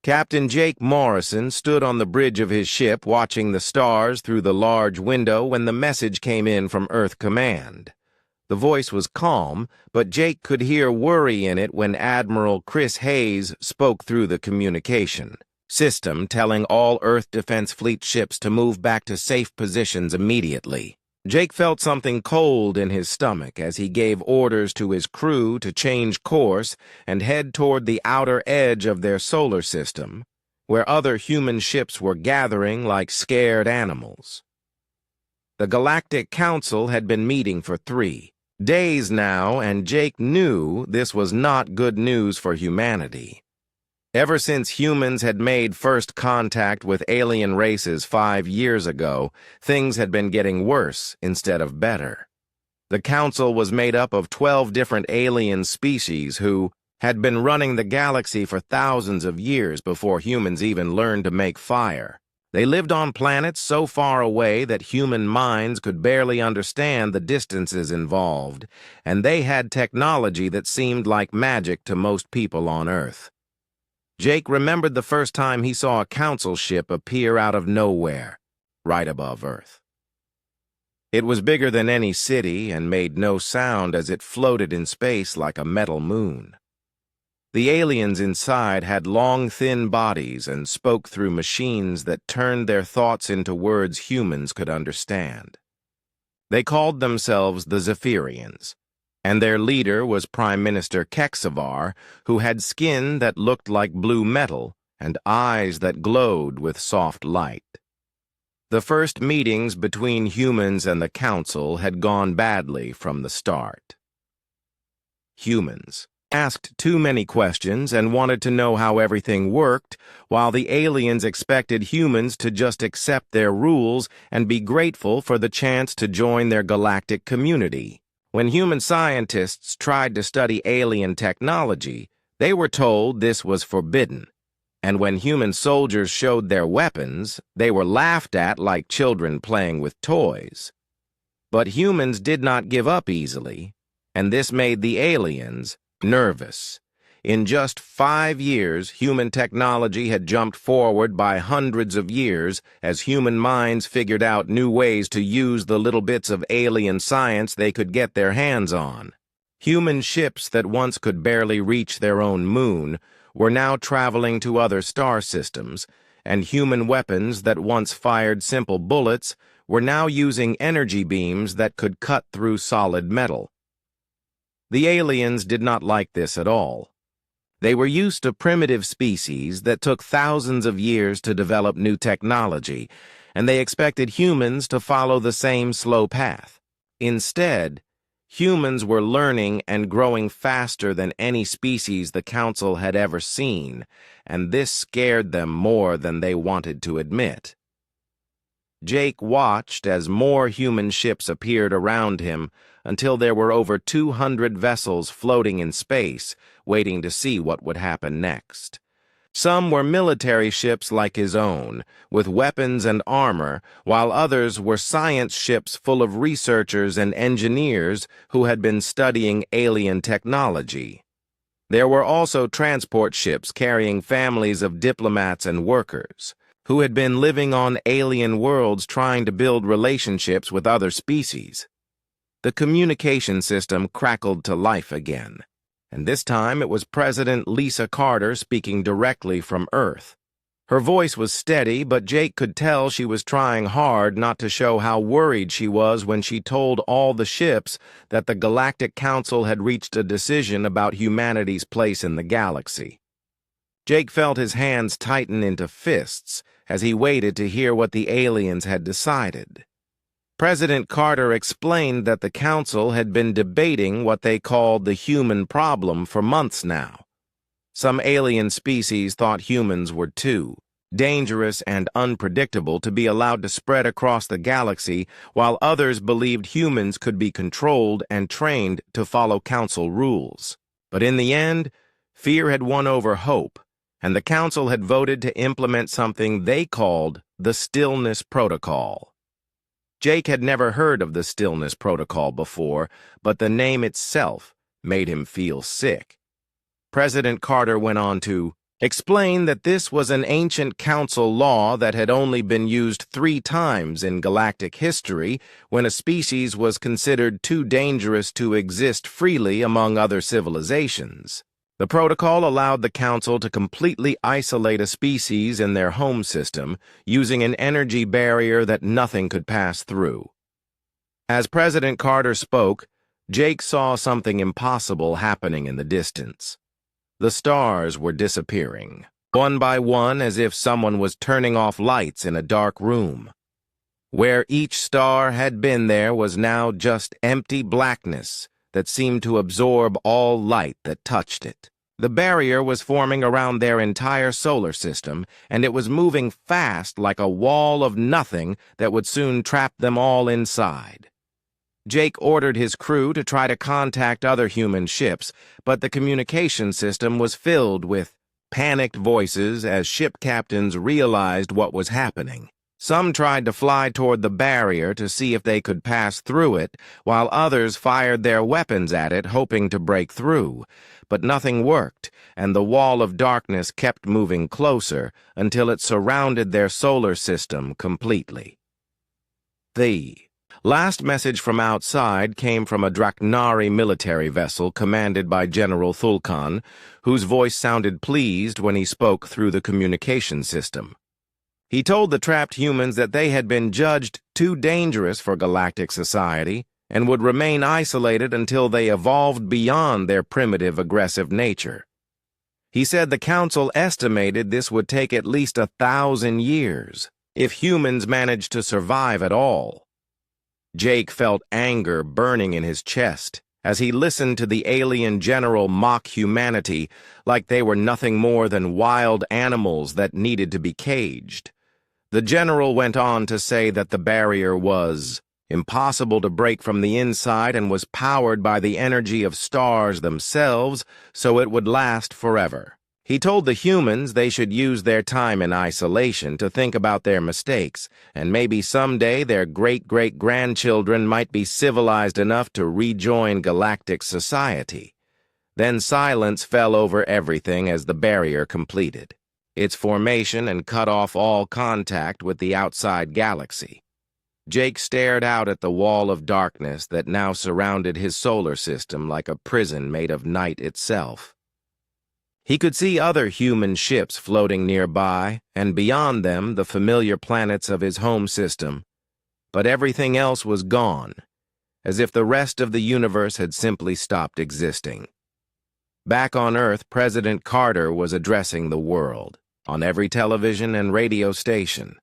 Captain Jake Morrison stood on the bridge of his ship watching the stars through the large window when the message came in from Earth Command. The voice was calm, but Jake could hear worry in it when Admiral Chris Hayes spoke through the communication system, telling all Earth Defense Fleet ships to move back to safe positions immediately. Jake felt something cold in his stomach as he gave orders to his crew to change course and head toward the outer edge of their solar system, where other human ships were gathering like scared animals. The Galactic Council had been meeting for 3 days now, and Jake knew this was not good news for humanity. Ever since humans had made first contact with alien races 5 years ago, things had been getting worse instead of better. The Council was made up of 12 different alien species who had been running the galaxy for thousands of years before humans even learned to make fire. They lived on planets so far away that human minds could barely understand the distances involved, and they had technology that seemed like magic to most people on Earth. Jake remembered the first time he saw a council ship appear out of nowhere, right above Earth. It was bigger than any city and made no sound as it floated in space like a metal moon. The aliens inside had long, thin bodies and spoke through machines that turned their thoughts into words humans could understand. They called themselves the Zephyrians, and their leader was Prime Minister Kexavar, who had skin that looked like blue metal and eyes that glowed with soft light. The first meetings between humans and the Council had gone badly from the start. Humans asked too many questions and wanted to know how everything worked, while the aliens expected humans to just accept their rules and be grateful for the chance to join their galactic community. When human scientists tried to study alien technology, they were told this was forbidden. And when human soldiers showed their weapons, they were laughed at like children playing with toys. But humans did not give up easily, and this made the aliens nervous. In just 5 years, human technology had jumped forward by hundreds of years as human minds figured out new ways to use the little bits of alien science they could get their hands on. Human ships that once could barely reach their own moon were now traveling to other star systems, and human weapons that once fired simple bullets were now using energy beams that could cut through solid metal. The aliens did not like this at all. They were used to primitive species that took thousands of years to develop new technology, and they expected humans to follow the same slow path. Instead, humans were learning and growing faster than any species the Council had ever seen, and this scared them more than they wanted to admit. Jake watched as more human ships appeared around him until there were over 200 vessels floating in space, waiting to see what would happen next. Some were military ships like his own, with weapons and armor, while others were science ships full of researchers and engineers who had been studying alien technology. There were also transport ships carrying families of diplomats and workers, who had been living on alien worlds trying to build relationships with other species. The communication system crackled to life again, and this time it was President Lisa Carter speaking directly from Earth. Her voice was steady, but Jake could tell she was trying hard not to show how worried she was when she told all the ships that the Galactic Council had reached a decision about humanity's place in the galaxy. Jake felt his hands tighten into fists as he waited to hear what the aliens had decided. President Carter explained that the Council had been debating what they called the human problem for months now. Some alien species thought humans were too dangerous and unpredictable to be allowed to spread across the galaxy, while others believed humans could be controlled and trained to follow Council rules. But in the end, fear had won over hope, and the Council had voted to implement something they called the Stillness Protocol. Jake had never heard of the Stillness Protocol before, but the name itself made him feel sick. President Carter went on to explained that this was an ancient council law that had only been used 3 times in galactic history when a species was considered too dangerous to exist freely among other civilizations. The protocol allowed the council to completely isolate a species in their home system using an energy barrier that nothing could pass through. As President Carter spoke, Jake saw something impossible happening in the distance. The stars were disappearing, one by one, as if someone was turning off lights in a dark room. Where each star had been, there was now just empty blackness that seemed to absorb all light that touched it. The barrier was forming around their entire solar system, and it was moving fast like a wall of nothing that would soon trap them all inside. Jake ordered his crew to try to contact other human ships, but the communication system was filled with panicked voices as ship captains realized what was happening. Some tried to fly toward the barrier to see if they could pass through it, while others fired their weapons at it, hoping to break through. But nothing worked, and the wall of darkness kept moving closer until it surrounded their solar system completely. The last message from outside came from a Draknari military vessel commanded by General Thulkan, whose voice sounded pleased when he spoke through the communication system. He told the trapped humans that they had been judged too dangerous for galactic society and would remain isolated until they evolved beyond their primitive, aggressive nature. He said the council estimated this would take at least 1,000 years, if humans managed to survive at all. Jake felt anger burning in his chest as he listened to the alien general mock humanity like they were nothing more than wild animals that needed to be caged. The general went on to say that the barrier was impossible to break from the inside and was powered by the energy of stars themselves, so it would last forever. He told the humans they should use their time in isolation to think about their mistakes, and maybe someday their great-great-grandchildren might be civilized enough to rejoin galactic society. Then silence fell over everything as the barrier completed its formation and cut off all contact with the outside galaxy. Jake stared out at the wall of darkness that now surrounded his solar system like a prison made of night itself. He could see other human ships floating nearby, and beyond them the familiar planets of his home system, but everything else was gone, as if the rest of the universe had simply stopped existing. Back on Earth, President Carter was addressing the world, on every television and radio station.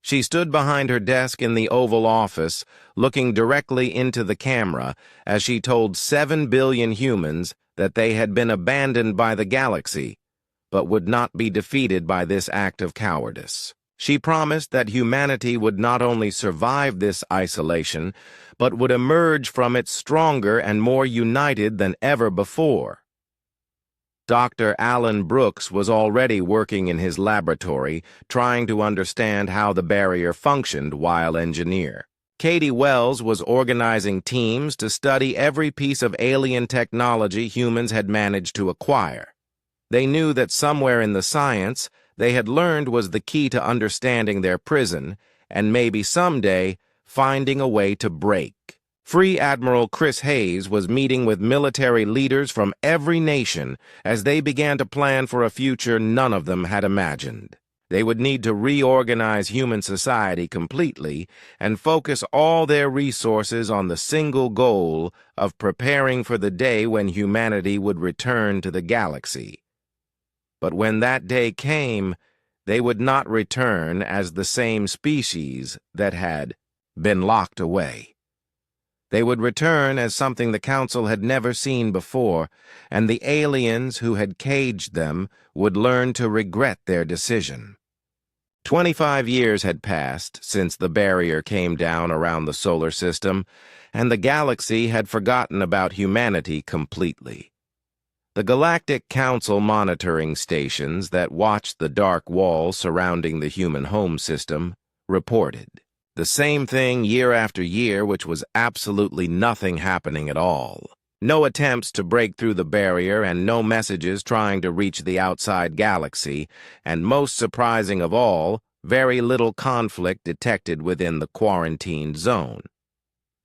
She stood behind her desk in the Oval Office, looking directly into the camera as she told 7 billion humans that they had been abandoned by the galaxy, but would not be defeated by this act of cowardice. She promised that humanity would not only survive this isolation, but would emerge from it stronger and more united than ever before. Dr. Alan Brooks was already working in his laboratory, trying to understand how the barrier functioned while engineer. Katie Wells was organizing teams to study every piece of alien technology humans had managed to acquire. They knew that somewhere in the science they had learned was the key to understanding their prison, and maybe someday finding a way to break. Free Admiral Chris Hayes was meeting with military leaders from every nation as they began to plan for a future none of them had imagined. They would need to reorganize human society completely and focus all their resources on the single goal of preparing for the day when humanity would return to the galaxy. But when that day came, they would not return as the same species that had been locked away. They would return as something the Council had never seen before, and the aliens who had caged them would learn to regret their decision. 25 years had passed since the barrier came down around the solar system, and the galaxy had forgotten about humanity completely. The Galactic Council monitoring stations that watched the dark wall surrounding the human home system reported the same thing year after year, which was absolutely nothing happening at all. No attempts to break through the barrier and no messages trying to reach the outside galaxy, and most surprising of all, very little conflict detected within the quarantined zone.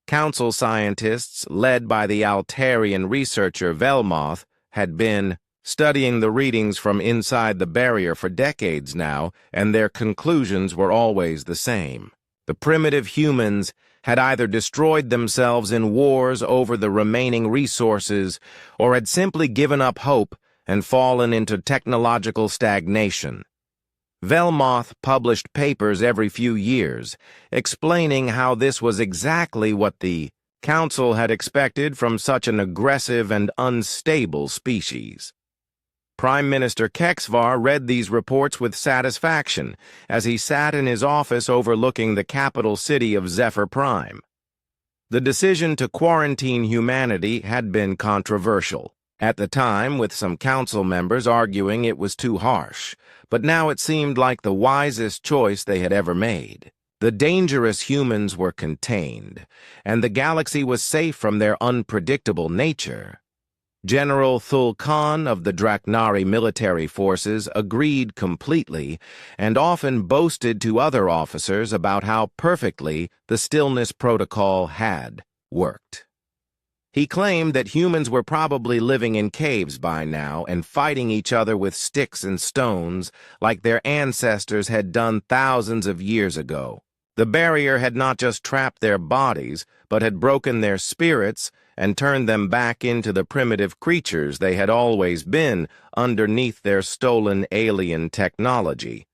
Council scientists, led by the Altarian researcher Velmoth, had been studying the readings from inside the barrier for decades now, and their conclusions were always the same. The primitive humans had either destroyed themselves in wars over the remaining resources or had simply given up hope and fallen into technological stagnation. Velmoth published papers every few years, explaining how this was exactly what the Council had expected from such an aggressive and unstable species. Prime Minister Kexvar read these reports with satisfaction as he sat in his office overlooking the capital city of Zephyr Prime. The decision to quarantine humanity had been controversial, at the time with some council members arguing it was too harsh, but now it seemed like the wisest choice they had ever made. The dangerous humans were contained, and the galaxy was safe from their unpredictable nature. General Thul Khan of the Draknari military forces agreed completely and often boasted to other officers about how perfectly the Stillness Protocol had worked. He claimed that humans were probably living in caves by now and fighting each other with sticks and stones like their ancestors had done thousands of years ago. The barrier had not just trapped their bodies, but had broken their spirits and turned them back into the primitive creatures they had always been underneath their stolen alien technology.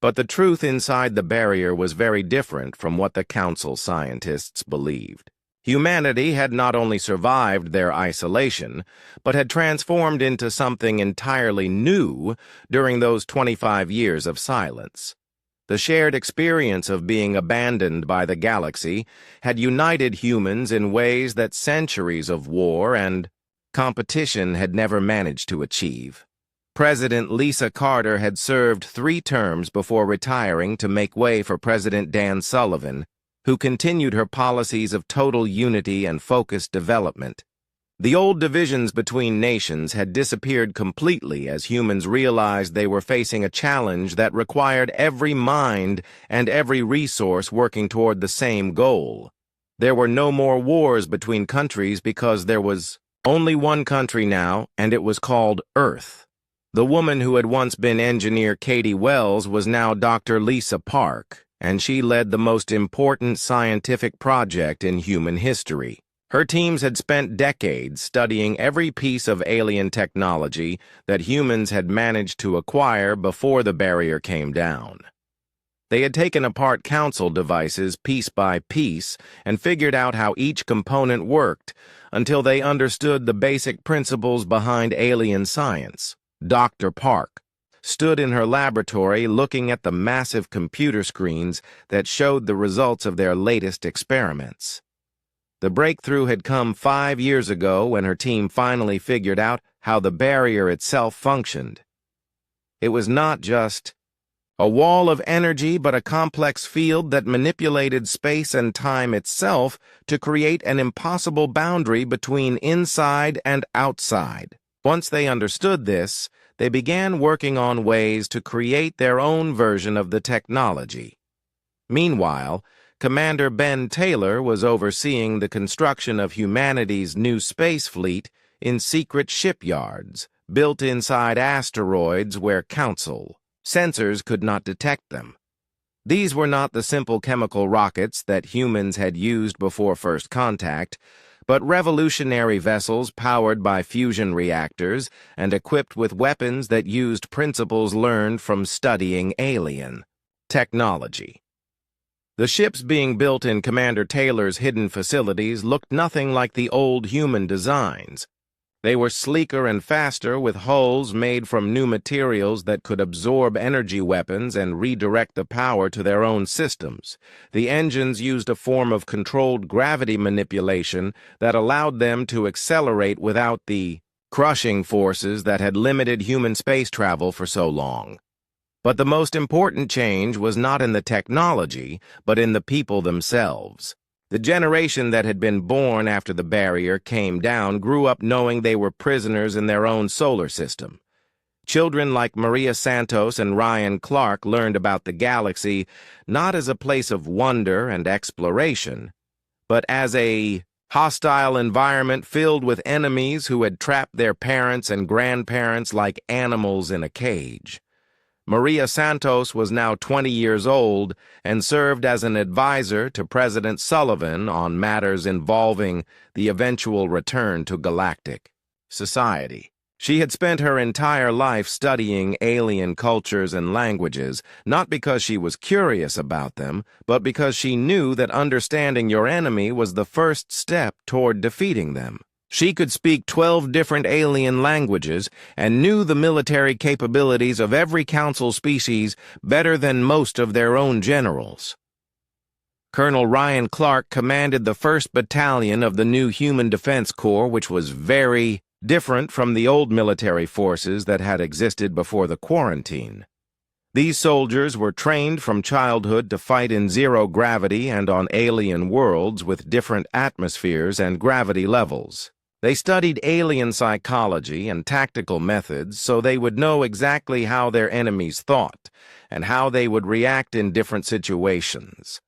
But the truth inside the barrier was very different from what the Council scientists believed. Humanity had not only survived their isolation, but had transformed into something entirely new during those 25 years of silence. The shared experience of being abandoned by the galaxy had united humans in ways that centuries of war and competition had never managed to achieve. President Lisa Carter had served 3 terms before retiring to make way for President Dan Sullivan, who continued her policies of total unity and focused development. The old divisions between nations had disappeared completely as humans realized they were facing a challenge that required every mind and every resource working toward the same goal. There were no more wars between countries because there was only one country now, and it was called Earth. The woman who had once been engineer Katie Wells was now Dr. Lisa Park, and she led the most important scientific project in human history. Her teams had spent decades studying every piece of alien technology that humans had managed to acquire before the barrier came down. They had taken apart Council devices piece by piece and figured out how each component worked until they understood the basic principles behind alien science. Dr. Park stood in her laboratory looking at the massive computer screens that showed the results of their latest experiments. The breakthrough had come 5 years ago when her team finally figured out how the barrier itself functioned. It was not just a wall of energy, but a complex field that manipulated space and time itself to create an impossible boundary between inside and outside. Once they understood this, they began working on ways to create their own version of the technology. Meanwhile, Commander Ben Taylor was overseeing the construction of humanity's new space fleet in secret shipyards built inside asteroids where Council sensors could not detect them. These were not the simple chemical rockets that humans had used before first contact, but revolutionary vessels powered by fusion reactors and equipped with weapons that used principles learned from studying alien technology. The ships being built in Commander Taylor's hidden facilities looked nothing like the old human designs. They were sleeker and faster, with hulls made from new materials that could absorb energy weapons and redirect the power to their own systems. The engines used a form of controlled gravity manipulation that allowed them to accelerate without the crushing forces that had limited human space travel for so long. But the most important change was not in the technology, but in the people themselves. The generation that had been born after the barrier came down grew up knowing they were prisoners in their own solar system. Children like Maria Santos and Ryan Clark learned about the galaxy not as a place of wonder and exploration, but as a hostile environment filled with enemies who had trapped their parents and grandparents like animals in a cage. Maria Santos was now 20 years old and served as an advisor to President Sullivan on matters involving the eventual return to galactic society. She had spent her entire life studying alien cultures and languages, not because she was curious about them, but because she knew that understanding your enemy was the first step toward defeating them. She could speak 12 different alien languages and knew the military capabilities of every council species better than most of their own generals. Colonel Ryan Clark commanded the 1st Battalion of the new Human Defense Corps, which was very different from the old military forces that had existed before the quarantine. These soldiers were trained from childhood to fight in zero gravity and on alien worlds with different atmospheres and gravity levels. They studied alien psychology and tactical methods so they would know exactly how their enemies thought and how they would react in different situations.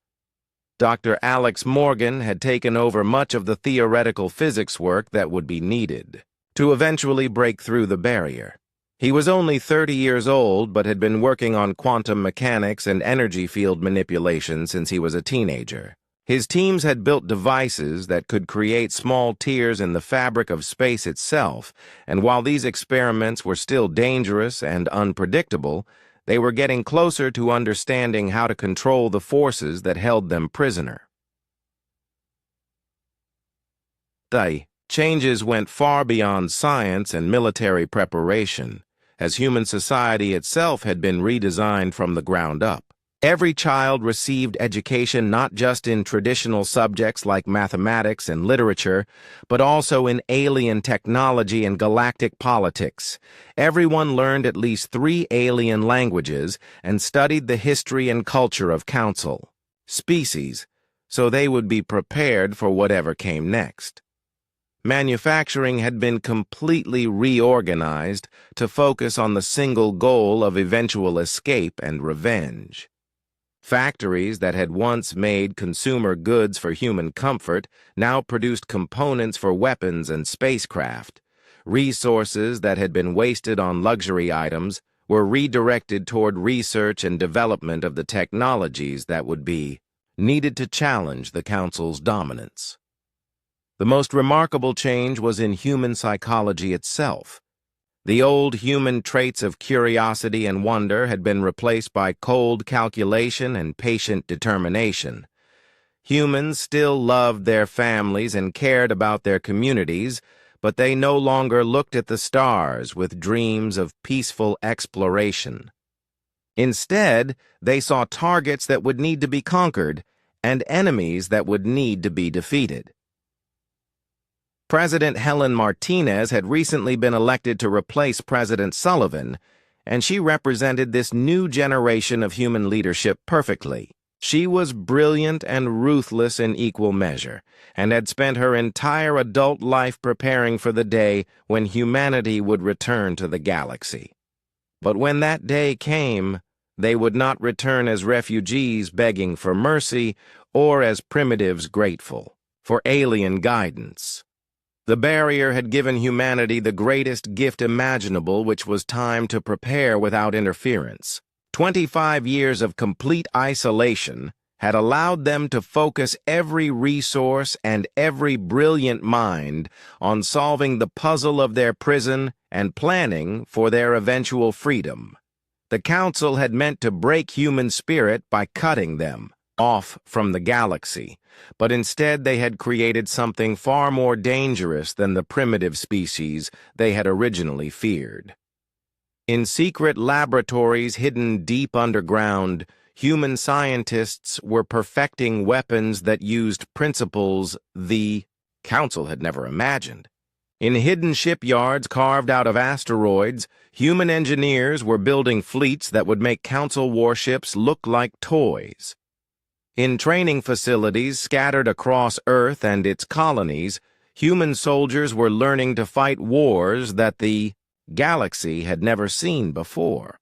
Dr. Alex Morgan had taken over much of the theoretical physics work that would be needed to eventually break through the barrier. He was only 30 years old but had been working on quantum mechanics and energy field manipulation since he was a teenager. His teams had built devices that could create small tears in the fabric of space itself, and while these experiments were still dangerous and unpredictable, they were getting closer to understanding how to control the forces that held them prisoner. The changes went far beyond science and military preparation, as human society itself had been redesigned from the ground up. Every child received education not just in traditional subjects like mathematics and literature, but also in alien technology and galactic politics. Everyone learned at least 3 alien languages and studied the history and culture of council species, so they would be prepared for whatever came next. Manufacturing had been completely reorganized to focus on the single goal of eventual escape and revenge. Factories that had once made consumer goods for human comfort now produced components for weapons and spacecraft. Resources that had been wasted on luxury items were redirected toward research and development of the technologies that would be needed to challenge the Council's dominance. The most remarkable change was in human psychology itself. The old human traits of curiosity and wonder had been replaced by cold calculation and patient determination. Humans still loved their families and cared about their communities, but they no longer looked at the stars with dreams of peaceful exploration. Instead, they saw targets that would need to be conquered and enemies that would need to be defeated. President Helen Martinez had recently been elected to replace President Sullivan, and she represented this new generation of human leadership perfectly. She was brilliant and ruthless in equal measure, and had spent her entire adult life preparing for the day when humanity would return to the galaxy. But when that day came, they would not return as refugees begging for mercy or as primitives grateful for alien guidance. The barrier had given humanity the greatest gift imaginable, which was time to prepare without interference. 25 years of complete isolation had allowed them to focus every resource and every brilliant mind on solving the puzzle of their prison and planning for their eventual freedom. The Council had meant to break human spirit by cutting them off from the galaxy, but instead they had created something far more dangerous than the primitive species they had originally feared. In secret laboratories hidden deep underground, human scientists were perfecting weapons that used principles the Council had never imagined. In hidden shipyards carved out of asteroids, human engineers were building fleets that would make Council warships look like toys. In training facilities scattered across Earth and its colonies, human soldiers were learning to fight wars that the galaxy had never seen before.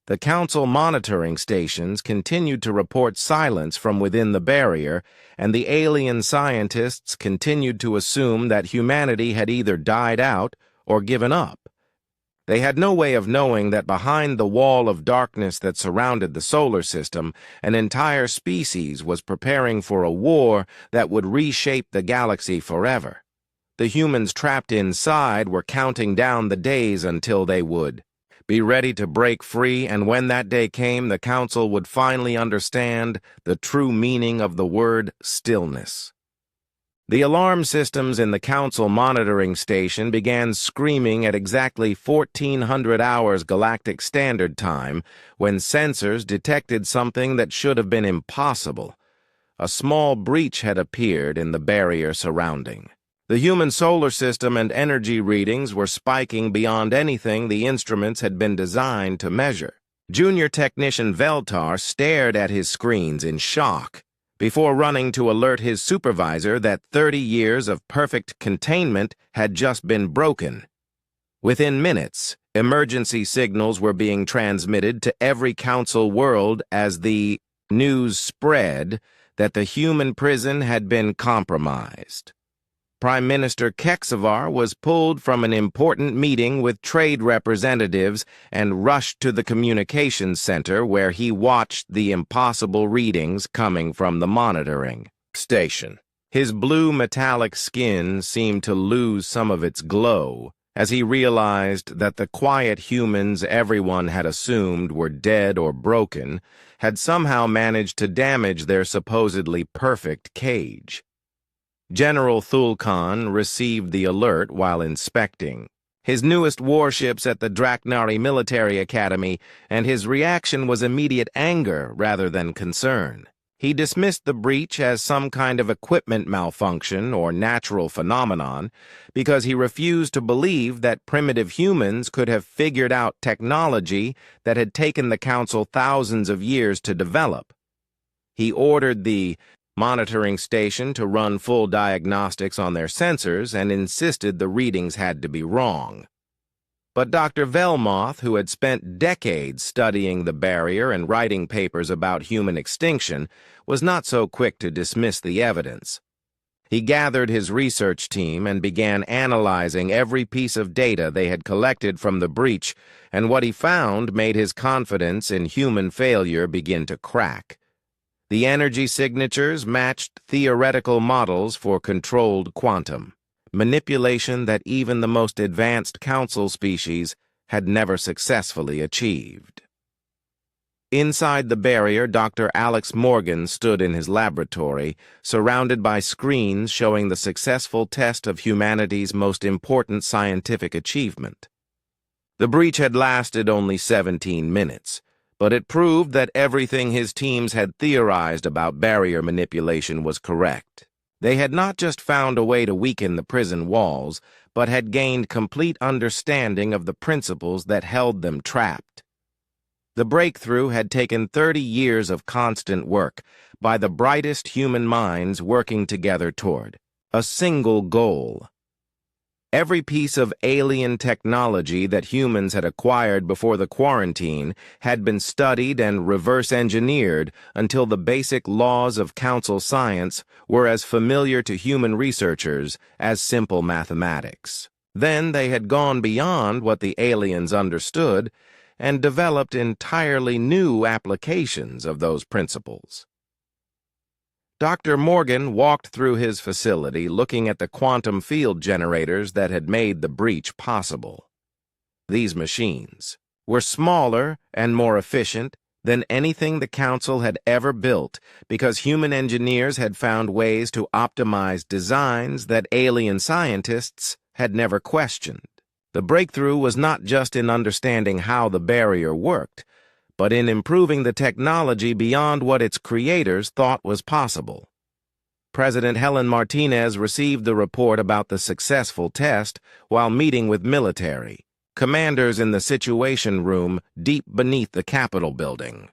The Council monitoring stations continued to report silence from within the barrier, and the alien scientists continued to assume that humanity had either died out or given up. They had no way of knowing that behind the wall of darkness that surrounded the solar system, an entire species was preparing for a war that would reshape the galaxy forever. The humans trapped inside were counting down the days until they would be ready to break free, and when that day came, the Council would finally understand the true meaning of the word stillness. The alarm systems in the Council monitoring station began screaming at exactly 1400 hours Galactic Standard Time when sensors detected something that should have been impossible. A small breach had appeared in the barrier surrounding. The human solar system and energy readings were spiking beyond anything the instruments had been designed to measure. Junior Technician Veltar stared at his screens in shock before running to alert his supervisor that 30 years of perfect containment had just been broken. Within minutes, emergency signals were being transmitted to every Council world as the news spread that the human prison had been compromised. Prime Minister Keksavar was pulled from an important meeting with trade representatives and rushed to the communications center where he watched the impossible readings coming from the monitoring station. His blue metallic skin seemed to lose some of its glow as he realized that the quiet humans everyone had assumed were dead or broken had somehow managed to damage their supposedly perfect cage. General Thulkan received the alert while inspecting his newest warships at the Draknari Military Academy, and his reaction was immediate anger rather than concern. He dismissed the breach as some kind of equipment malfunction or natural phenomenon because he refused to believe that primitive humans could have figured out technology that had taken the Council thousands of years to develop. He ordered the monitoring station to run full diagnostics on their sensors and insisted the readings had to be wrong. But Dr. Velmoth, who had spent decades studying the barrier and writing papers about human extinction, was not so quick to dismiss the evidence. He gathered his research team and began analyzing every piece of data they had collected from the breach, and what he found made his confidence in human failure begin to crack. The energy signatures matched theoretical models for controlled quantum, manipulation that even the most advanced Council species had never successfully achieved. Inside the barrier, Dr. Alex Morgan stood in his laboratory, surrounded by screens showing the successful test of humanity's most important scientific achievement. The breach had lasted only 17 minutes. But it proved that everything his teams had theorized about barrier manipulation was correct. They had not just found a way to weaken the prison walls, but had gained complete understanding of the principles that held them trapped. The breakthrough had taken 30 years of constant work by the brightest human minds working together toward a single goal. Every piece of alien technology that humans had acquired before the quarantine had been studied and reverse-engineered until the basic laws of Council science were as familiar to human researchers as simple mathematics. Then they had gone beyond what the aliens understood and developed entirely new applications of those principles. Dr. Morgan walked through his facility looking at the quantum field generators that had made the breach possible. These machines were smaller and more efficient than anything the Council had ever built because human engineers had found ways to optimize designs that alien scientists had never questioned. The breakthrough was not just in understanding how the barrier worked, but in improving the technology beyond what its creators thought was possible. President Helen Martinez received the report about the successful test while meeting with military commanders in the Situation Room deep beneath the Capitol building.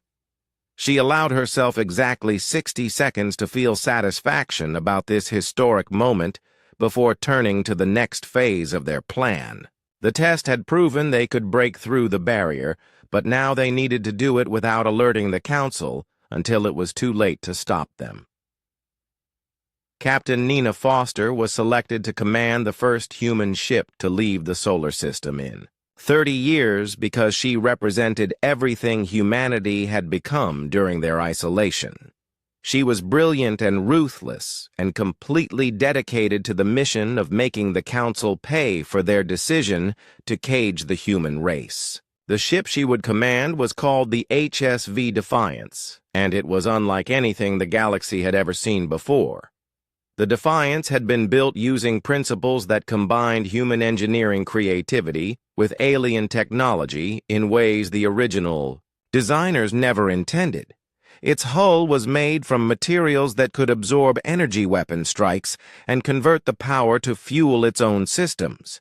She allowed herself exactly 60 seconds to feel satisfaction about this historic moment before turning to the next phase of their plan. The test had proven they could break through the barrier, but now they needed to do it without alerting the Council until it was too late to stop them. Captain Nina Foster was selected to command the first human ship to leave the solar system in 30 years because she represented everything humanity had become during their isolation. She was brilliant and ruthless and completely dedicated to the mission of making the Council pay for their decision to cage the human race. The ship she would command was called the HSV Defiance, and it was unlike anything the galaxy had ever seen before. The Defiance had been built using principles that combined human engineering creativity with alien technology in ways the original designers never intended. Its hull was made from materials that could absorb energy weapon strikes and convert the power to fuel its own systems.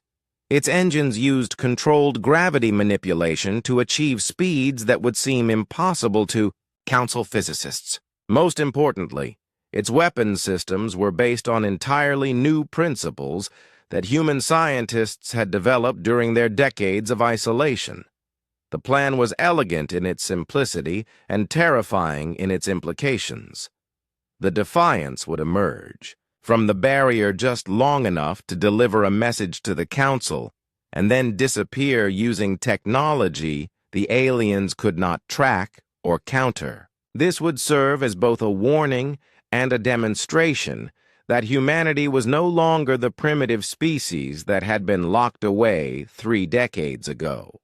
Its engines used controlled gravity manipulation to achieve speeds that would seem impossible to Council physicists. Most importantly, its weapons systems were based on entirely new principles that human scientists had developed during their decades of isolation. The plan was elegant in its simplicity and terrifying in its implications. The Defiance would emerge from the barrier just long enough to deliver a message to the Council and then disappear using technology the aliens could not track or counter. This would serve as both a warning and a demonstration that humanity was no longer the primitive species that had been locked away 3 decades ago.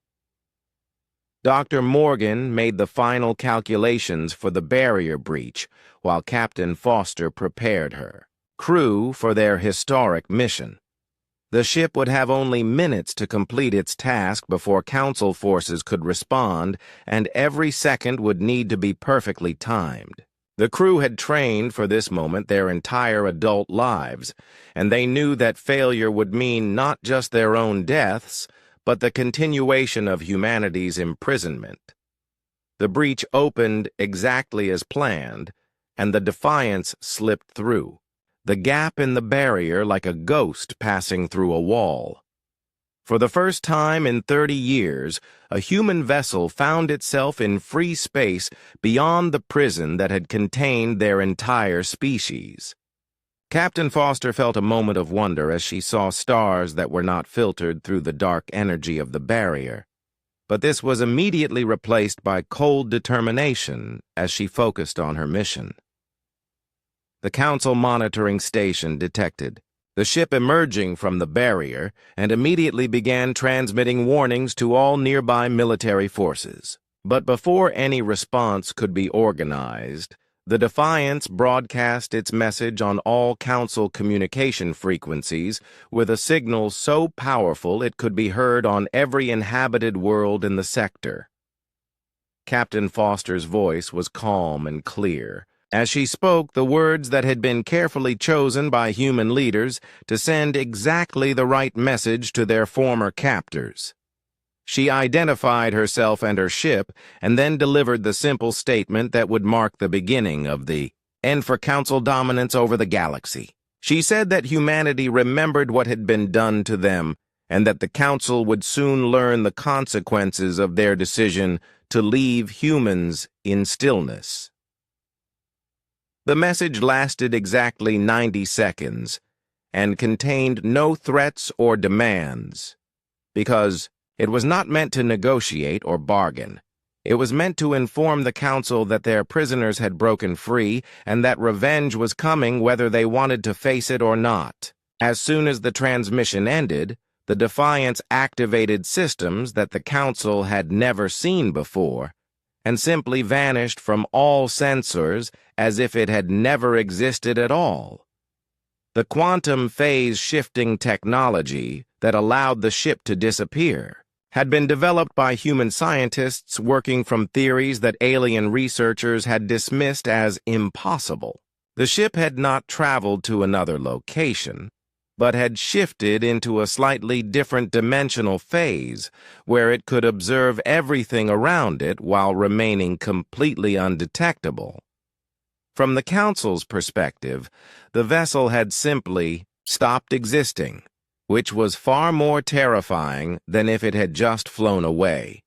Dr. Morgan made the final calculations for the barrier breach while Captain Foster prepared her crew for their historic mission. The ship would have only minutes to complete its task before Council forces could respond, and every second would need to be perfectly timed. The crew had trained for this moment their entire adult lives, and they knew that failure would mean not just their own deaths, but the continuation of humanity's imprisonment. The breach opened exactly as planned, and the Defiance slipped through, the gap in the barrier like a ghost passing through a wall. For the first time in 30 years, a human vessel found itself in free space beyond the prison that had contained their entire species. Captain Foster felt a moment of wonder as she saw stars that were not filtered through the dark energy of the barrier. But this was immediately replaced by cold determination as she focused on her mission. The Council monitoring station detected the ship emerging from the barrier and immediately began transmitting warnings to all nearby military forces. But before any response could be organized, the Defiance broadcast its message on all Council communication frequencies with a signal so powerful it could be heard on every inhabited world in the sector. Captain Foster's voice was calm and clear as she spoke the words that had been carefully chosen by human leaders to send exactly the right message to their former captors. She identified herself and her ship, and then delivered the simple statement that would mark the beginning of the end for Council dominance over the galaxy. She said that humanity remembered what had been done to them, and that the Council would soon learn the consequences of their decision to leave humans in stillness. The message lasted exactly 90 seconds, and contained no threats or demands, because it was not meant to negotiate or bargain. It was meant to inform the Council that their prisoners had broken free and that revenge was coming whether they wanted to face it or not. As soon as the transmission ended, the Defiance activated systems that the Council had never seen before and simply vanished from all sensors as if it had never existed at all. The quantum phase-shifting technology that allowed the ship to disappear had been developed by human scientists working from theories that alien researchers had dismissed as impossible. The ship had not traveled to another location. but had shifted into a slightly different dimensional phase where it could observe everything around it while remaining completely undetectable. From the Council's perspective, the vessel had simply stopped existing, which was far more terrifying than if it had just flown away.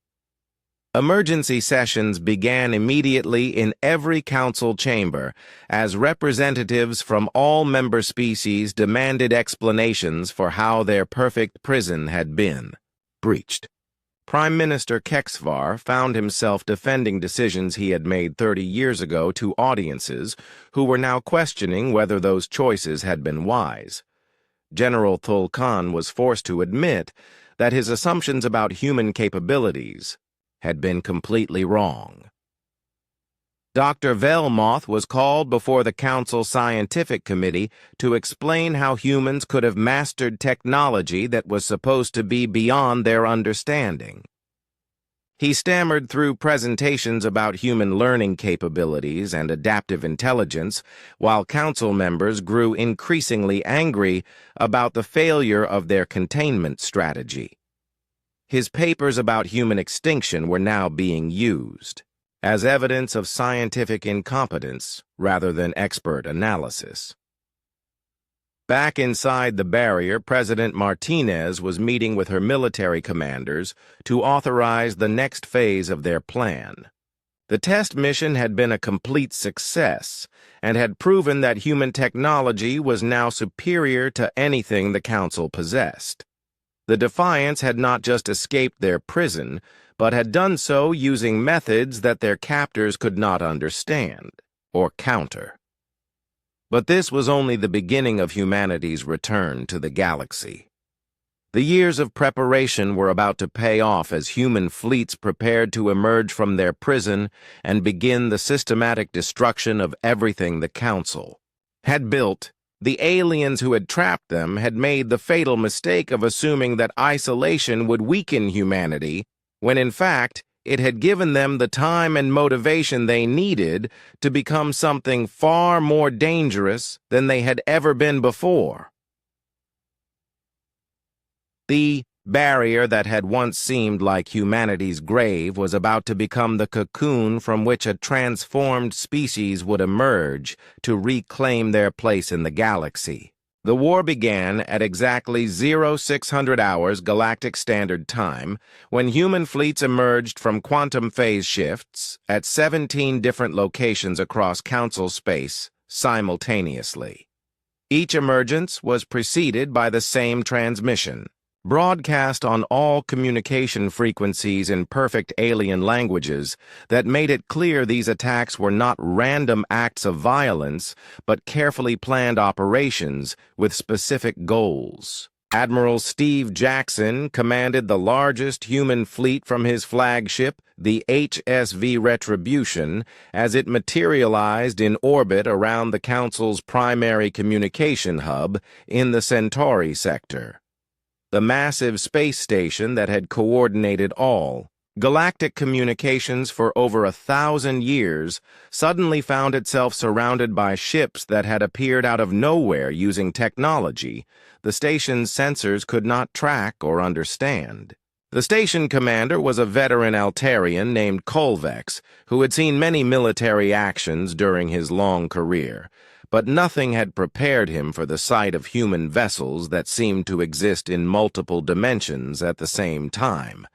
Emergency sessions began immediately in every council chamber as representatives from all member species demanded explanations for how their perfect prison had been breached. Prime Minister Kexvar found himself defending decisions he had made 30 years ago to audiences who were now questioning whether those choices had been wise. General Thul Khan was forced to admit that his assumptions about human capabilities had been completely wrong. Dr. Velmoth was called before the Council Scientific Committee to explain how humans could have mastered technology that was supposed to be beyond their understanding. He stammered through presentations about human learning capabilities and adaptive intelligence, while council members grew increasingly angry about the failure of their containment strategy. His papers about human extinction were now being used as evidence of scientific incompetence rather than expert analysis. Back inside the barrier, President Martinez was meeting with her military commanders to authorize the next phase of their plan. The test mission had been a complete success and had proven that human technology was now superior to anything the Council possessed. The Defiants had not just escaped their prison, but had done so using methods that their captors could not understand or counter. But this was only the beginning of humanity's return to the galaxy. The years of preparation were about to pay off as human fleets prepared to emerge from their prison and begin the systematic destruction of everything the Council had built. The aliens who had trapped them had made the fatal mistake of assuming that isolation would weaken humanity, when in fact it had given them the time and motivation they needed to become something far more dangerous than they had ever been before. The barrier that had once seemed like humanity's grave was about to become the cocoon from which a transformed species would emerge to reclaim their place in the galaxy. The war began at exactly 0600 hours Galactic Standard Time, when human fleets emerged from quantum phase shifts at 17 different locations across Council space simultaneously. Each emergence was preceded by the same transmission, broadcast on all communication frequencies in perfect alien languages that made it clear these attacks were not random acts of violence, but carefully planned operations with specific goals. Admiral Steve Jackson commanded the largest human fleet from his flagship, the HSV Retribution, as it materialized in orbit around the Council's primary communication hub in the Centauri sector. The massive space station that had coordinated all galactic communications for over 1,000 years suddenly found itself surrounded by ships that had appeared out of nowhere using technology the station's sensors could not track or understand. The station commander was a veteran Altarian named Kolvex, who had seen many military actions during his long career, but nothing had prepared him for the sight of human vessels that seemed to exist in multiple dimensions at the same time.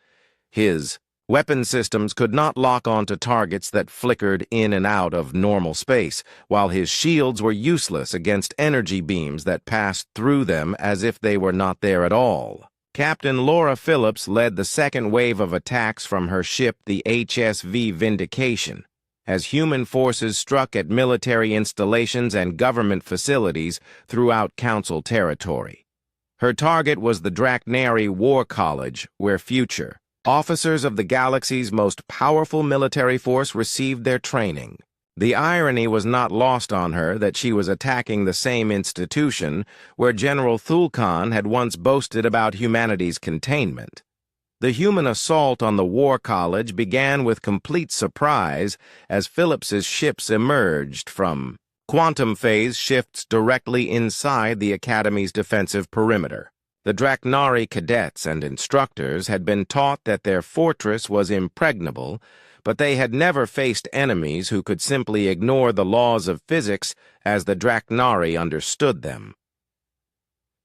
His weapon systems could not lock onto targets that flickered in and out of normal space, while his shields were useless against energy beams that passed through them as if they were not there at all. Captain Laura Phillips led the second wave of attacks from her ship, the HSV Vindication, as human forces struck at military installations and government facilities throughout Council territory. Her target was the Draknari War College, where future officers of the galaxy's most powerful military force received their training. The irony was not lost on her that she was attacking the same institution where General Thulkan had once boasted about humanity's containment. The human assault on the War College began with complete surprise as Phillips's ships emerged from Quantum phase shifts directly inside the Academy's defensive perimeter. The Draknari cadets and instructors had been taught that their fortress was impregnable, but they had never faced enemies who could simply ignore the laws of physics as the Draknari understood them.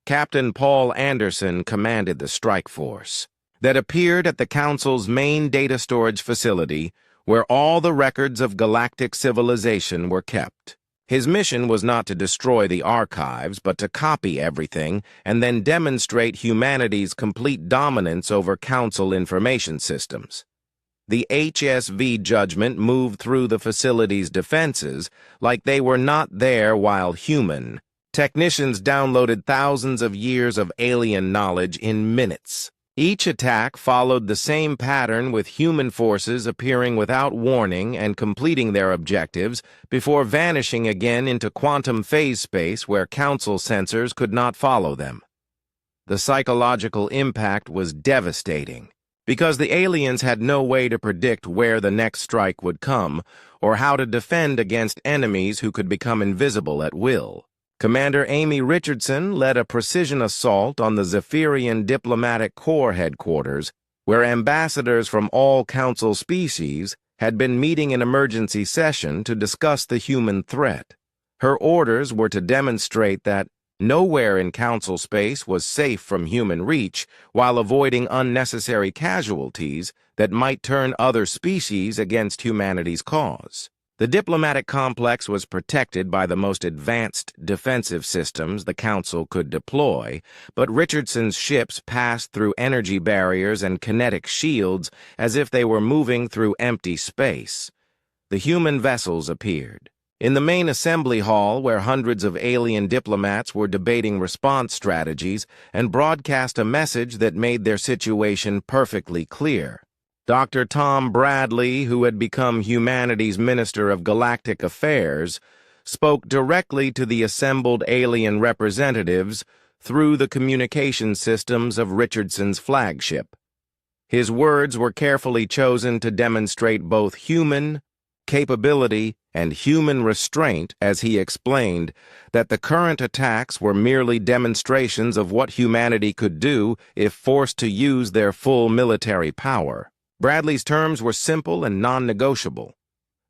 Captain Paul Anderson commanded the strike force that appeared at the Council's main data storage facility, where all the records of galactic civilization were kept. His mission was not to destroy the archives, but to copy everything and then demonstrate humanity's complete dominance over Council information systems. The HSV judgment moved through the facility's defenses like they were not there while human. Technicians downloaded thousands of years of alien knowledge in minutes. Each attack followed the same pattern, with human forces appearing without warning and completing their objectives before vanishing again into quantum phase space where Council sensors could not follow them. The psychological impact was devastating, because the aliens had no way to predict where the next strike would come or how to defend against enemies who could become invisible at will. Commander Amy Richardson led a precision assault on the Zephyrian Diplomatic Corps headquarters, where ambassadors from all Council species had been meeting in emergency session to discuss the human threat. Her orders were to demonstrate that nowhere in Council space was safe from human reach, while avoiding unnecessary casualties that might turn other species against humanity's cause. The diplomatic complex was protected by the most advanced defensive systems the Council could deploy, but Richardson's ships passed through energy barriers and kinetic shields as if they were moving through empty space. The human vessels appeared. In the main assembly hall, where hundreds of alien diplomats were debating response strategies and broadcast a message that made their situation perfectly clear. Dr. Tom Bradley, who had become humanity's Minister of Galactic Affairs, spoke directly to the assembled alien representatives through the communication systems of Richardson's flagship. His words were carefully chosen to demonstrate both human capability and human restraint as he explained that the current attacks were merely demonstrations of what humanity could do if forced to use their full military power. Bradley's terms were simple and non-negotiable.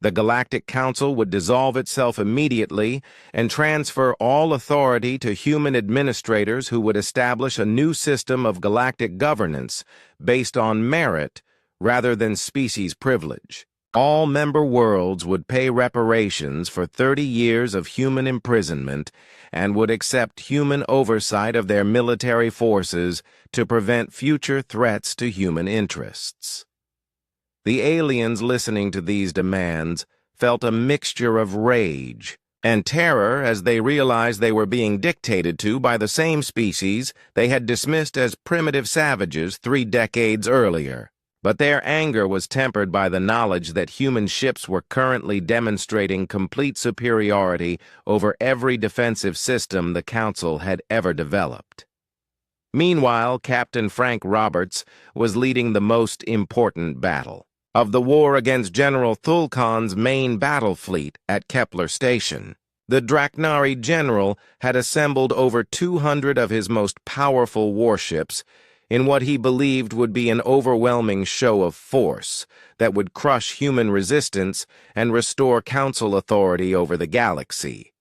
The Galactic Council would dissolve itself immediately and transfer all authority to human administrators who would establish a new system of galactic governance based on merit rather than species privilege. All member worlds would pay reparations for 30 years of human imprisonment and would accept human oversight of their military forces to prevent future threats to human interests. The aliens listening to these demands felt a mixture of rage and terror as they realized they were being dictated to by the same species they had dismissed as primitive savages 3 decades earlier. But their anger was tempered by the knowledge that human ships were currently demonstrating complete superiority over every defensive system the Council had ever developed. Meanwhile, Captain Frank Roberts was leading the most important battle of the war against General Thulkon's main battle fleet at Kepler Station. The Draknari general had assembled over 200 of his most powerful warships in what he believed would be an overwhelming show of force that would crush human resistance and restore Council authority over the galaxy.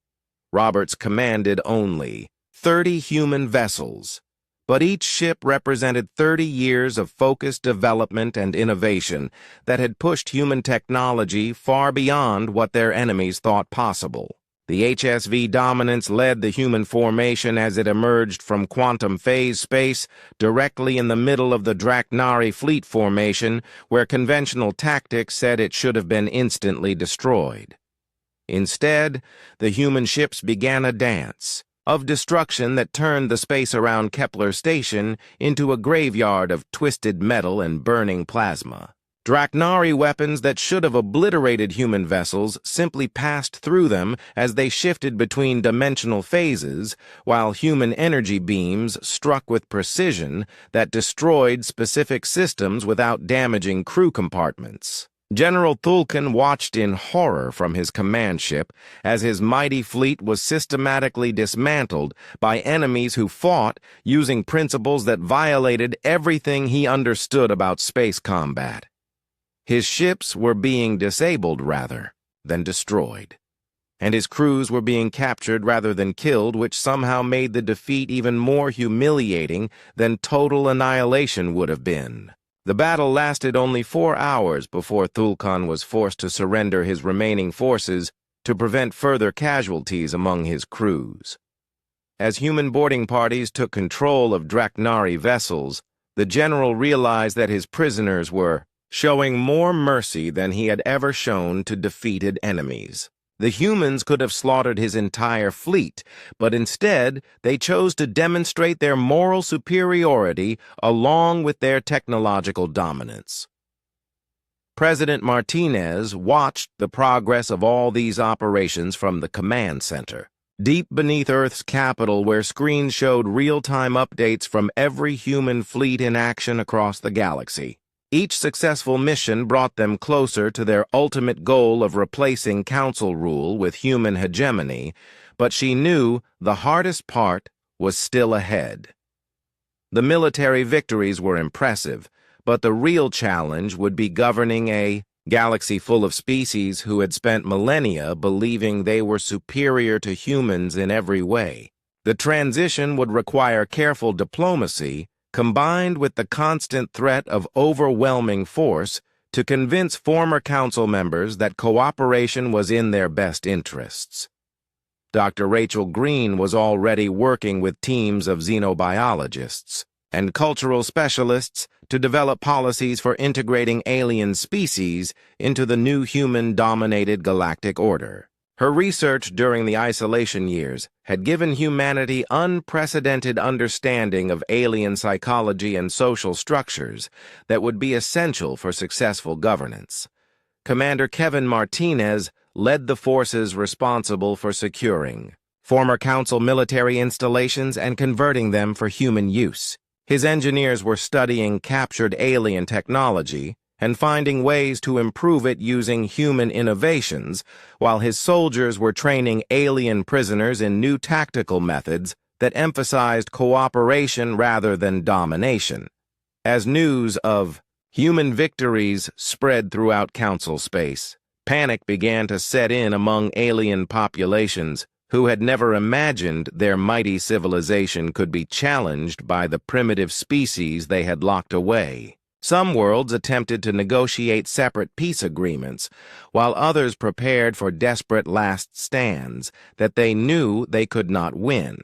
Roberts commanded only 30 human vessels, but each ship represented 30 years of focused development and innovation that had pushed human technology far beyond what their enemies thought possible. The HSV dominance led the human formation as it emerged from quantum phase space directly in the middle of the Draknari fleet formation, where conventional tactics said it should have been instantly destroyed. Instead, the human ships began a dance of destruction that turned the space around Kepler Station into a graveyard of twisted metal and burning plasma. Draknari weapons that should have obliterated human vessels simply passed through them as they shifted between dimensional phases, while human energy beams struck with precision that destroyed specific systems without damaging crew compartments. General Thulkan watched in horror from his command ship as his mighty fleet was systematically dismantled by enemies who fought using principles that violated everything he understood about space combat. His ships were being disabled rather than destroyed, and his crews were being captured rather than killed, which somehow made the defeat even more humiliating than total annihilation would have been. The battle lasted only 4 hours before Thulkan was forced to surrender his remaining forces to prevent further casualties among his crews. As human boarding parties took control of Draknari vessels, the general realized that his prisoners were showing more mercy than he had ever shown to defeated enemies. The humans could have slaughtered his entire fleet, but instead they chose to demonstrate their moral superiority along with their technological dominance. President Martinez watched the progress of all these operations from the command center, deep beneath Earth's capital, where screens showed real-time updates from every human fleet in action across the galaxy. Each successful mission brought them closer to their ultimate goal of replacing council rule with human hegemony, but she knew the hardest part was still ahead. The military victories were impressive, but the real challenge would be governing a galaxy full of species who had spent millennia believing they were superior to humans in every way. The transition would require careful diplomacy, combined with the constant threat of overwhelming force, to convince former council members that cooperation was in their best interests. Dr. Rachel Green was already working with teams of xenobiologists and cultural specialists to develop policies for integrating alien species into the new human-dominated galactic order. Her research during the isolation years had given humanity unprecedented understanding of alien psychology and social structures that would be essential for successful governance. Commander Kevin Martinez led the forces responsible for securing former council military installations and converting them for human use. His engineers were studying captured alien technology and finding ways to improve it using human innovations, while his soldiers were training alien prisoners in new tactical methods that emphasized cooperation rather than domination. As news of human victories spread throughout council space, panic began to set in among alien populations who had never imagined their mighty civilization could be challenged by the primitive species they had locked away. Some worlds attempted to negotiate separate peace agreements, while others prepared for desperate last stands that they knew they could not win.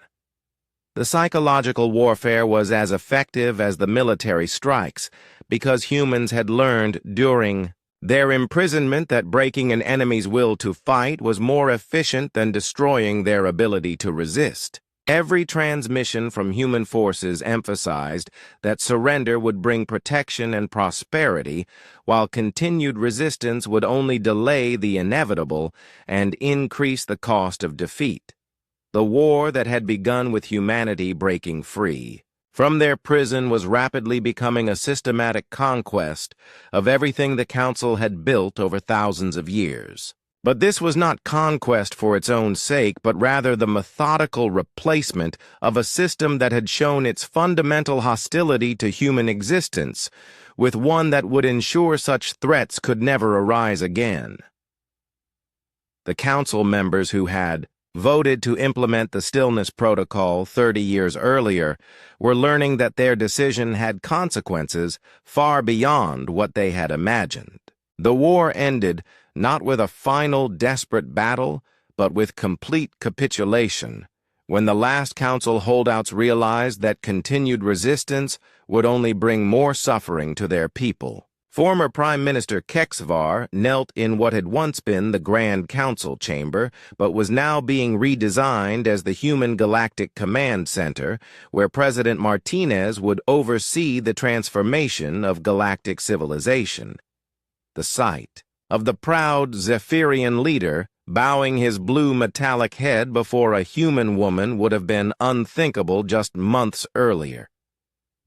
The psychological warfare was as effective as the military strikes because humans had learned during their imprisonment that breaking an enemy's will to fight was more efficient than destroying their ability to resist. Every transmission from human forces emphasized that surrender would bring protection and prosperity, while continued resistance would only delay the inevitable and increase the cost of defeat. The war that had begun with humanity breaking free from their prison was rapidly becoming a systematic conquest of everything the Council had built over thousands of years. But this was not conquest for its own sake, but rather the methodical replacement of a system that had shown its fundamental hostility to human existence, with one that would ensure such threats could never arise again. The Council members who had voted to implement the Stillness Protocol 30 years earlier were learning that their decision had consequences far beyond what they had imagined. The war ended not with a final desperate battle, but with complete capitulation, when the last council holdouts realized that continued resistance would only bring more suffering to their people. Former Prime Minister Kexvar knelt in what had once been the Grand Council chamber, but was now being redesigned as the Human Galactic Command Center, where President Martinez would oversee the transformation of galactic civilization. The sight of the proud Zephyrian leader bowing his blue metallic head before a human woman would have been unthinkable just months earlier.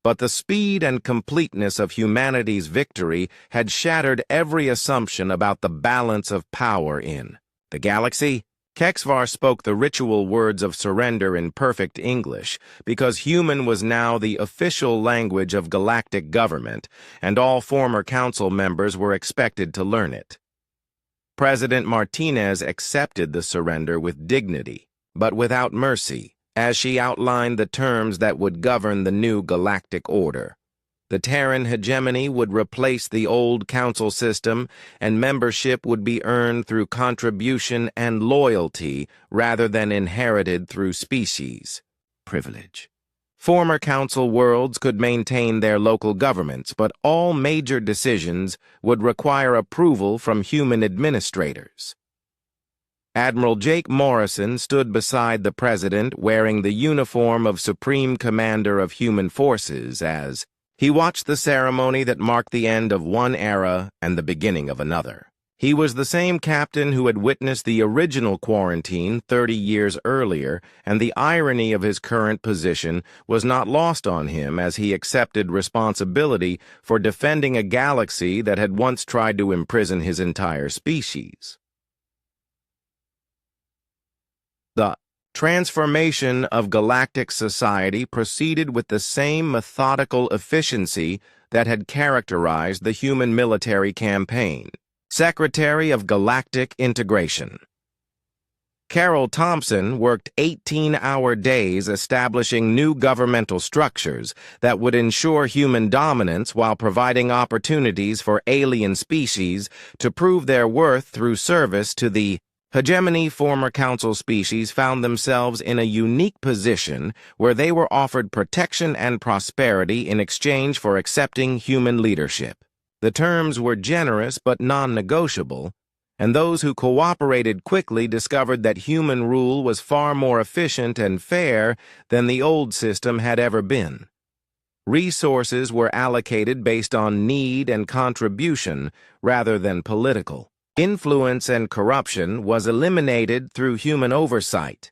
But the speed and completeness of humanity's victory had shattered every assumption about the balance of power in the galaxy. Kexvar spoke the ritual words of surrender in perfect English because human was now the official language of galactic government, and all former council members were expected to learn it. President Martinez accepted the surrender with dignity, but without mercy, as she outlined the terms that would govern the new galactic order. The Terran hegemony would replace the old council system, and membership would be earned through contribution and loyalty rather than inherited through species privilege. Former council worlds could maintain their local governments, but all major decisions would require approval from human administrators. Admiral Jake Morrison stood beside the president wearing the uniform of Supreme Commander of Human Forces as he watched the ceremony that marked the end of one era and the beginning of another. He was the same captain who had witnessed the original quarantine 30 years earlier, and the irony of his current position was not lost on him as he accepted responsibility for defending a galaxy that had once tried to imprison his entire species. The transformation of galactic society proceeded with the same methodical efficiency that had characterized the human military campaign. Secretary of Galactic Integration. Carol Thompson worked 18-hour days establishing new governmental structures that would ensure human dominance while providing opportunities for alien species to prove their worth through service to the hegemony. Former council species found themselves in a unique position where they were offered protection and prosperity in exchange for accepting human leadership. The terms were generous but non-negotiable, and those who cooperated quickly discovered that human rule was far more efficient and fair than the old system had ever been. Resources were allocated based on need and contribution rather than political. Influence and corruption was eliminated through human oversight.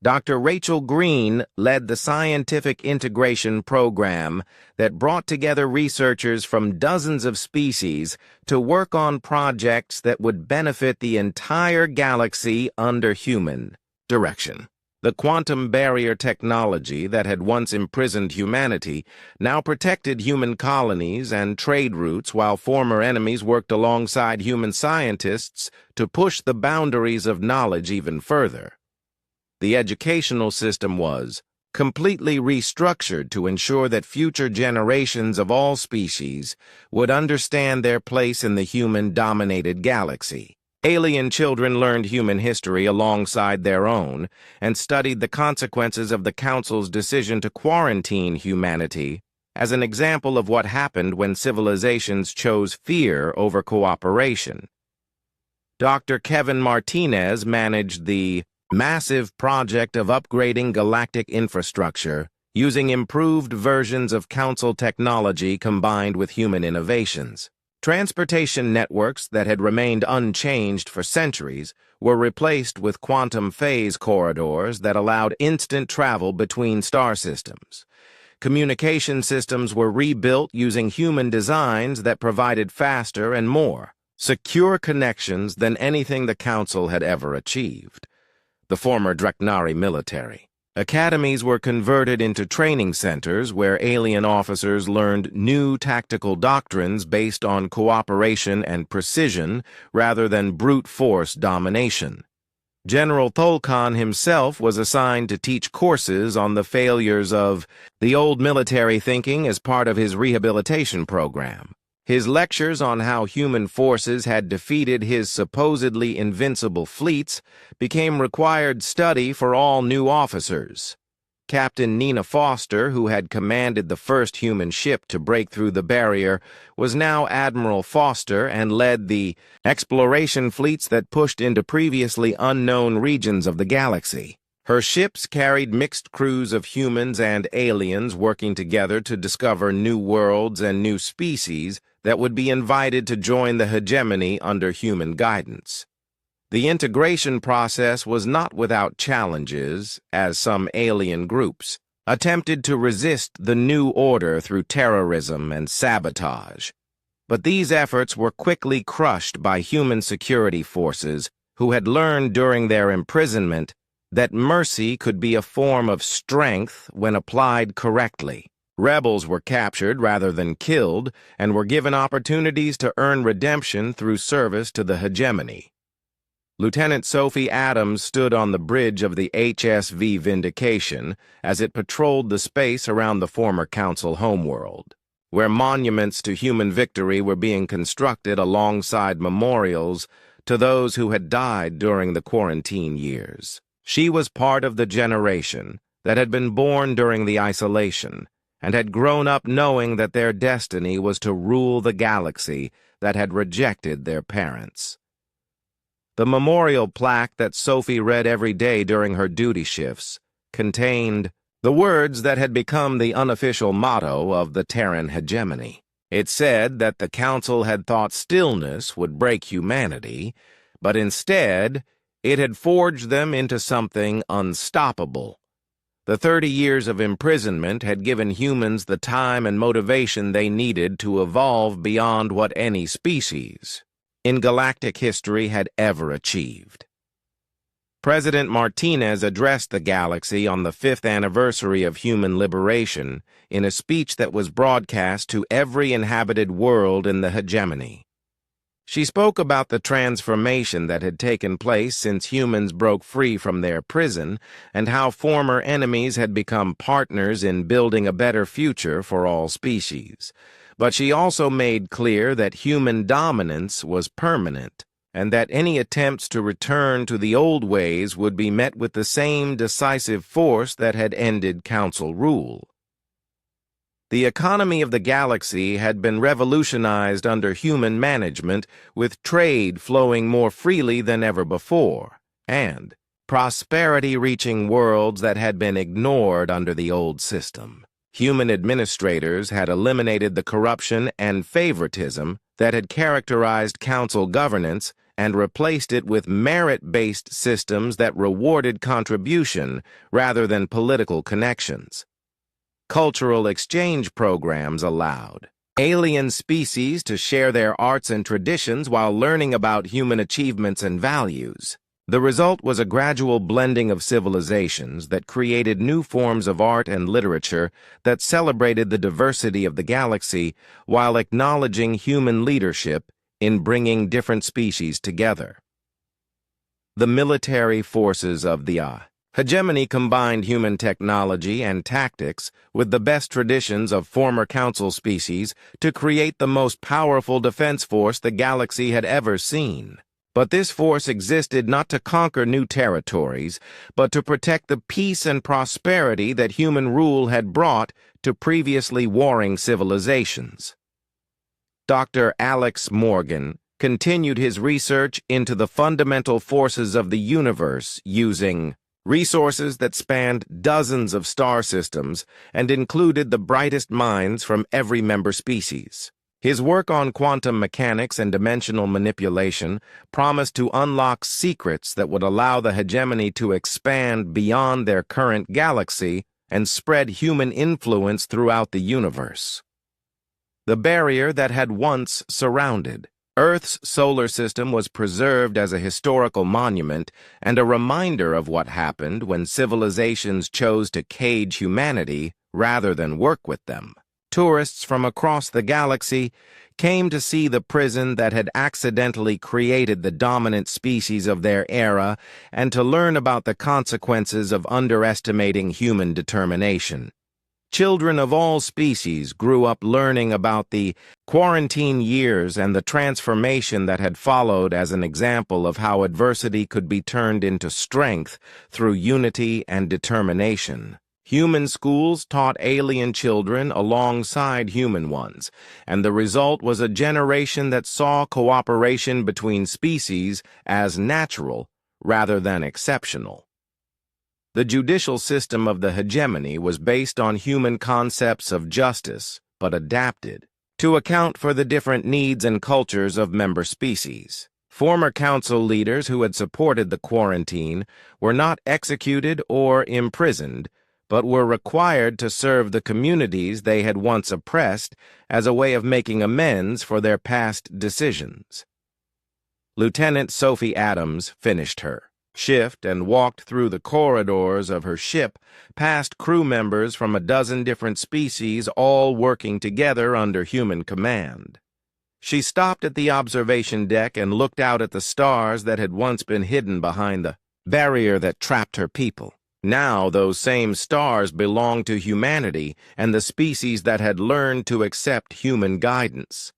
Dr. Rachel Green led the scientific integration program that brought together researchers from dozens of species to work on projects that would benefit the entire galaxy under human direction. The quantum barrier technology that had once imprisoned humanity now protected human colonies and trade routes, while former enemies worked alongside human scientists to push the boundaries of knowledge even further. The educational system was completely restructured to ensure that future generations of all species would understand their place in the human-dominated galaxy. Alien children learned human history alongside their own and studied the consequences of the Council's decision to quarantine humanity as an example of what happened when civilizations chose fear over cooperation. Dr. Kevin Martinez managed the massive project of upgrading galactic infrastructure using improved versions of Council technology combined with human innovations. Transportation networks that had remained unchanged for centuries were replaced with quantum phase corridors that allowed instant travel between star systems. Communication systems were rebuilt using human designs that provided faster and more secure connections than anything the Council had ever achieved. The former Dreknari military academies were converted into training centers where alien officers learned new tactical doctrines based on cooperation and precision rather than brute force domination. General Tholkan himself was assigned to teach courses on the failures of the old military thinking as part of his rehabilitation program. His lectures on how human forces had defeated his supposedly invincible fleets became required study for all new officers. Captain Nina Foster, who had commanded the first human ship to break through the barrier, was now Admiral Foster and led the exploration fleets that pushed into previously unknown regions of the galaxy. Her ships carried mixed crews of humans and aliens working together to discover new worlds and new species that would be invited to join the hegemony under human guidance. The integration process was not without challenges, as some alien groups attempted to resist the new order through terrorism and sabotage. But these efforts were quickly crushed by human security forces who had learned during their imprisonment that mercy could be a form of strength when applied correctly. Rebels were captured rather than killed and were given opportunities to earn redemption through service to the hegemony. Lieutenant Sophie Adams stood on the bridge of the HSV Vindication as it patrolled the space around the former Council homeworld, where monuments to human victory were being constructed alongside memorials to those who had died during the quarantine years. She was part of the generation that had been born during the isolation and had grown up knowing that their destiny was to rule the galaxy that had rejected their parents. The memorial plaque that Sophie read every day during her duty shifts contained the words that had become the unofficial motto of the Terran hegemony. It said that the Council had thought stillness would break humanity, but instead it had forged them into something unstoppable. The 30 years of imprisonment had given humans the time and motivation they needed to evolve beyond what any species in galactic history had ever achieved. President Martinez addressed the galaxy on the 5th anniversary of human liberation in a speech that was broadcast to every inhabited world in the hegemony. She spoke about the transformation that had taken place since humans broke free from their prison and how former enemies had become partners in building a better future for all species. But she also made clear that human dominance was permanent and that any attempts to return to the old ways would be met with the same decisive force that had ended Council rule. The economy of the galaxy had been revolutionized under human management, with trade flowing more freely than ever before, and prosperity reaching worlds that had been ignored under the old system. Human administrators had eliminated the corruption and favoritism that had characterized Council governance and replaced it with merit-based systems that rewarded contribution rather than political connections. Cultural exchange programs allowed alien species to share their arts and traditions while learning about human achievements and values. The result was a gradual blending of civilizations that created new forms of art and literature that celebrated the diversity of the galaxy while acknowledging human leadership in bringing different species together. The military forces of the hegemony combined human technology and tactics with the best traditions of former Council species to create the most powerful defense force the galaxy had ever seen. But this force existed not to conquer new territories, but to protect the peace and prosperity that human rule had brought to previously warring civilizations. Dr. Alex Morgan continued his research into the fundamental forces of the universe using resources that spanned dozens of star systems and included the brightest minds from every member species. His work on quantum mechanics and dimensional manipulation promised to unlock secrets that would allow the hegemony to expand beyond their current galaxy and spread human influence throughout the universe. The barrier that had once surrounded Earth's solar system was preserved as a historical monument and a reminder of what happened when civilizations chose to cage humanity rather than work with them. Tourists from across the galaxy came to see the prison that had accidentally created the dominant species of their era and to learn about the consequences of underestimating human determination. Children of all species grew up learning about the quarantine years and the transformation that had followed as an example of how adversity could be turned into strength through unity and determination. Human schools taught alien children alongside human ones, and the result was a generation that saw cooperation between species as natural rather than exceptional. The judicial system of the hegemony was based on human concepts of justice, but adapted to account for the different needs and cultures of member species. Former Council leaders who had supported the quarantine were not executed or imprisoned, but were required to serve the communities they had once oppressed as a way of making amends for their past decisions. Lieutenant Sophie Adams finished her shift and walked through the corridors of her ship past crew members from a dozen different species all working together under human command. She stopped at the observation deck and looked out at the stars that had once been hidden behind the barrier that trapped her people. Now those same stars belonged to humanity and the species that had learned to accept human guidance.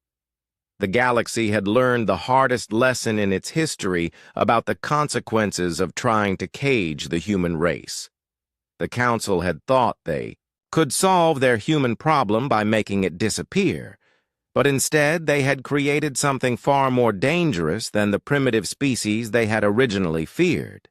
The galaxy had learned the hardest lesson in its history about the consequences of trying to cage the human race. The Council had thought they could solve their human problem by making it disappear, but instead they had created something far more dangerous than the primitive species they had originally feared.